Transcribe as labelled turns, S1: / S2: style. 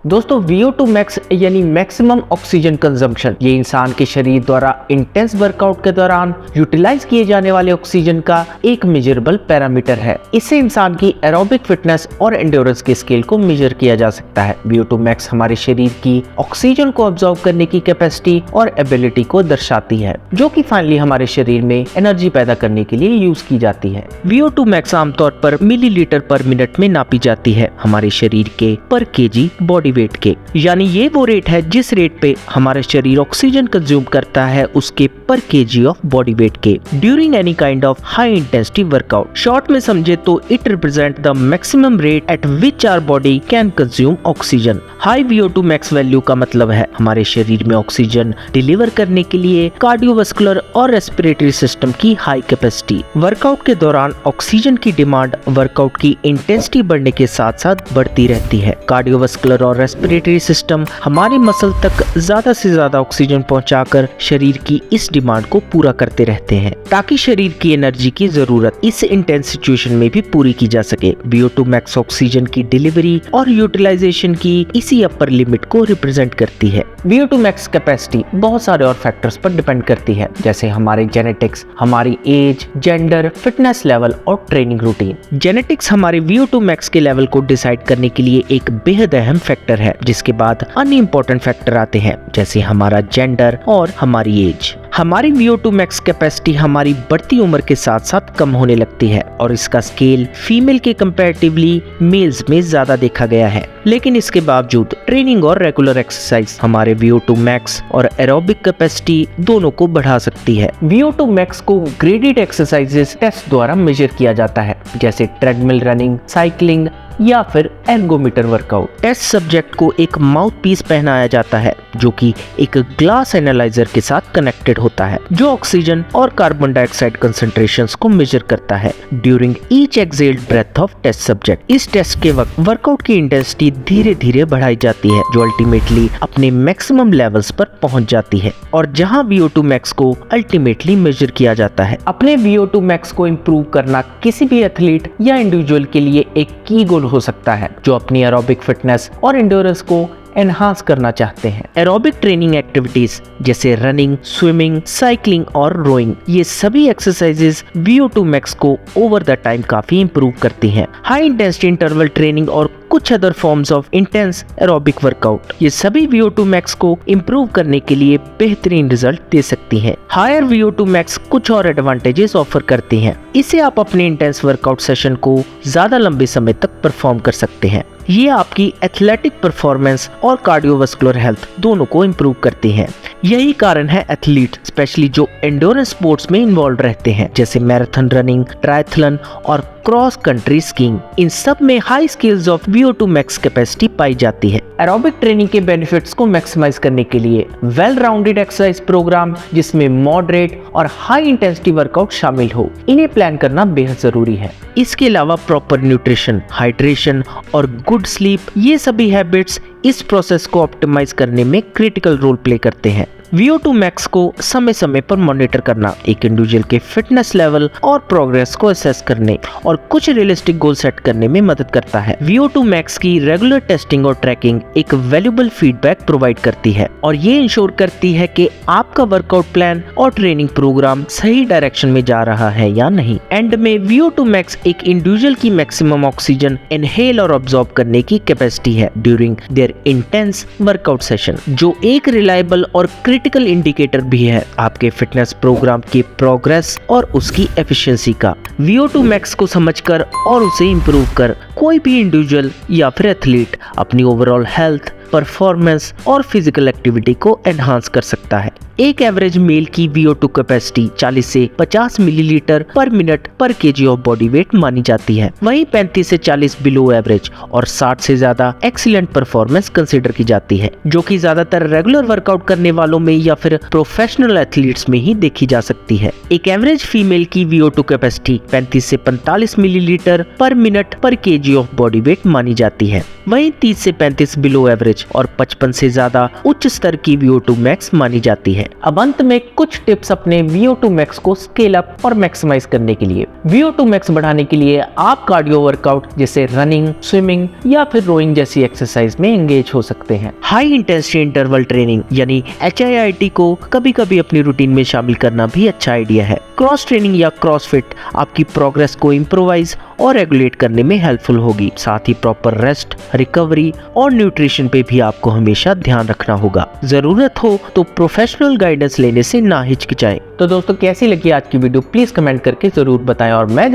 S1: दोस्तों VO2 max यानी maximum oxygen consumption, ये इंसान के शरीर द्वारा इंटेंस वर्कआउट के दौरान यूटिलाइज किए जाने वाले ऑक्सीजन का एक मेजरेबल पैरामीटर है। इससे इंसान की एरोबिक फिटनेस और एंड्योरेंस के स्केल को मेजर किया जा सकता है। VO2 मैक्स हमारे शरीर की ऑक्सीजन को ऑब्जॉर्व करने की कैपेसिटी और एबिलिटी को दर्शाती है, जो कि फाइनली हमारे शरीर में एनर्जी पैदा करने के लिए यूज की जाती है। VO2 मैक्स आमतौर पर मिलीलीटर पर मिनट में नापी जाती है हमारे शरीर के पर केजी बॉडी वेट के, यानी ये वो रेट है जिस रेट पे हमारा शरीर ऑक्सीजन कंज्यूम करता है उसके पर केजी ऑफ बॉडी वेट के during any kind of high intensity workout. Short में समझे तो it represent the maximum rate at which our body can consume oxygen. High VO2 max value का मतलब है हमारे शरीर में ऑक्सीजन डिलीवर करने के लिए कार्डियोवास्कुलर और रेस्पिरेटरी सिस्टम की हाई कैपेसिटी। वर्कआउट के दौरान ऑक्सीजन की डिमांड वर्कआउट की इंटेंसिटी बढ़ने के साथ साथ बढ़ती रहती है। कार्डियोवास्कुलर और रेस्पिरेटरी सिस्टम हमारे मसल तक ज्यादा से ज्यादा ऑक्सीजन पहुंचाकर शरीर की इस डिमांड को पूरा करते रहते हैं ताकि शरीर की एनर्जी की जरूरत इस इंटेंस सिचुएशन में भी पूरी की जा सके। VO2 मैक्स ऑक्सीजन की डिलीवरी और यूटिलाइजेशन की इसी अपर लिमिट को रिप्रेजेंट करती है। VO2 मैक्स कैपेसिटी बहुत सारे और फैक्टर्स पर डिपेंड करती है, जैसे हमारे जेनेटिक्स, हमारी एज, जेंडर, फिटनेस लेवल और ट्रेनिंग रूटीन। जेनेटिक्स हमारे VO2 मैक्स के लेवल को डिसाइड करने के लिए एक बेहद अहम फैक्टर है, जिसके बाद अन्य इंपॉर्टेंट फैक्टर आते हैं जैसे हमारा जेंडर और हमारी एज। हमारी VO2 मैक्स कैपेसिटी हमारी बढ़ती उम्र के साथ साथ कम होने लगती है और इसका स्केल फीमेल के कंपैरेटिवली मेल्स में ज्यादा देखा गया है, लेकिन इसके बावजूद ट्रेनिंग और रेगुलर एक्सरसाइज हमारे VO2 मैक्स और एरोबिक कैपेसिटी दोनों को बढ़ा सकती है। VO2 मैक्स को ग्रेडेड एक्सरसाइजेस टेस्ट द्वारा मेजर किया जाता है, जैसे ट्रेडमिल रनिंग, साइकिलिंग या फिर एर्गोमीटर वर्कआउट। टेस्ट सब्जेक्ट को एक माउथ पीस पहनाया जाता है जो कि एक ग्लास एनालाइजर के साथ कनेक्टेड होता है, जो ऑक्सीजन और कार्बन डाइऑक्साइड कंसंट्रेशंस को मेजर करता है during each exhaled breath of test subject. इस टेस्ट के वक्त वर्कआउट की इंटेंसिटी धीरे धीरे बढ़ाई जाती है, जो अल्टीमेटली अपने मैक्सिमम लेवल्स पर पहुंच जाती है और जहां VO2 मैक्स को अल्टीमेटली मेजर किया जाता है। अपने VO2 मैक्स को इम्प्रूव करना किसी भी एथलीट या इंडिविजुअल के लिए एक की गोल हो सकता है, जो अपनी एरोबिक फिटनेस और एंड्योरेंस को एनहांस करना चाहते हैं। एरोबिक ट्रेनिंग एक्टिविटीज जैसे रनिंग, स्विमिंग, साइकिलिंग और रोइंग, ये सभी एक्सरसाइजेज VO2 मैक्स को ओवर द टाइम काफी इंप्रूव करती हैं। हाई इंटेंसिटी इंटरवल ट्रेनिंग और कुछ other forms of intense aerobic workout, ये सभी VO2 मैक्स को इंप्रूव करने के लिए बेहतरीन रिजल्ट दे सकती हैं। हायर VO2 मैक्स कुछ और एडवांटेजेस ऑफर करती हैं। इससे आप अपने इंटेंस वर्कआउट सेशन को ज्यादा लंबे समय तक परफॉर्म कर सकते हैं। ये आपकी एथलेटिक परफॉर्मेंस और कार्डियोवास्कुलर हेल्थ दोनों को इम्प्रूव करती हैं। यही कारण है एथलीट स्पेशली जो एंड्योरेंस स्पोर्ट्स में इन्वॉल्व रहते हैं, जैसे मैराथन रनिंग, ट्रायथलन और क्रॉस कंट्री स्कीइंग, इन सब में high scales of VO2 max capacity पाई जाती है। एरोबिक ट्रेनिंग के बेनिफिट्स को मैक्सिमाइज करने के लिए वेल राउंडेड एक्सरसाइज प्रोग्राम जिसमें मॉडरेट और हाई इंटेंसिटी वर्कआउट शामिल हो, इन्हें प्लान करना बेहद जरूरी है। इसके अलावा प्रॉपर न्यूट्रिशन, हाइड्रेशन और गुड स्लीप, ये सभी हैबिट्स इस प्रोसेस को ऑप्टिमाइज करने में क्रिटिकल रोल प्ले करते हैं। VO2 मैक्स को समय समय पर मॉनिटर करना एक इंडिविजुअल के फिटनेस लेवल और प्रोग्रेस को असेस करने और कुछ रियलिस्टिक गोल सेट करने में मदद करता है। VO2 मैक्स की रेगुलर टेस्टिंग और ट्रैकिंग एक वैल्यूएबल फीडबैक प्रोवाइड करती है और ये इंश्योर करती है कि आपका वर्कआउट प्लान और ट्रेनिंग प्रोग्राम सही डायरेक्शन में जा रहा है या नहीं। एंड में VO2 मैक्स एक इंडिविजुअल की मैक्सिमम ऑक्सीजन इनहेल और ऑब्जॉर्ब करने की कैपेसिटी है during their intense workout session, जो एक रिलायबल और क्रिटिकल इंडिकेटर भी है आपके फिटनेस प्रोग्राम की प्रोग्रेस और उसकी एफिशिएंसी का। VO2 मैक्स को समझकर और उसे इंप्रूव कर कोई भी इंडिविजुअल या फिर एथलीट अपनी ओवरऑल हेल्थ, परफॉर्मेंस और फिजिकल एक्टिविटी को एनहांस कर सकता है। एक एवरेज मेल की VO2 कैपेसिटी 40 से 50 मिलीलीटर पर मिनट पर केजी ऑफ बॉडी वेट मानी जाती है। वहीं 35 से 40 बिलो एवरेज और 60 से ज्यादा एक्सीलेंट परफॉर्मेंस कंसीडर की जाती है, जो कि ज्यादातर रेगुलर वर्कआउट करने वालों में या फिर प्रोफेशनल एथलीट्स में ही देखी जा सकती है। एक एवरेज फीमेल की VO2 कैपेसिटी 35 से 45 मिलीलीटर पर मिनट पर केजी ऑफ बॉडी वेट मानी जाती है। वहीं 30 से 35 बिलो एवरेज और 55 से ज्यादा उच्च स्तर की VO2 मैक्स मानी जाती है। हैं। अब अंत में कुछ टिप्स अपने VO2 max को स्केल अप और मैक्सिमाइज करने के लिए। VO2 max बढ़ाने के लिए आप कार्डियो वर्कआउट जैसे रनिंग, स्विमिंग या फिर रोइंग जैसी एक्सरसाइज में एंगेज हो सकते हैं। हाई इंटेंसिटी इंटरवल ट्रेनिंग यानी HIIT को कभी कभी अपनी रूटीन में शामिल करना भी अच्छा आइडिया है। क्रॉस ट्रेनिंग या क्रॉसफिट आपकी प्रोग्रेस को इम्प्रोवाइज और रेगुलेट करने में हेल्पफुल होगी। साथ ही प्रॉपर रेस्ट, रिकवरी और न्यूट्रिशन पे भी आपको हमेशा ध्यान रखना होगा। जरूरत हो तो प्रोफेशनल गाइडेंस लेने से ना हिचकिचाएं। तो दोस्तों कैसी लगी आज की वीडियो प्लीज कमेंट करके जरूर बताएं और मैं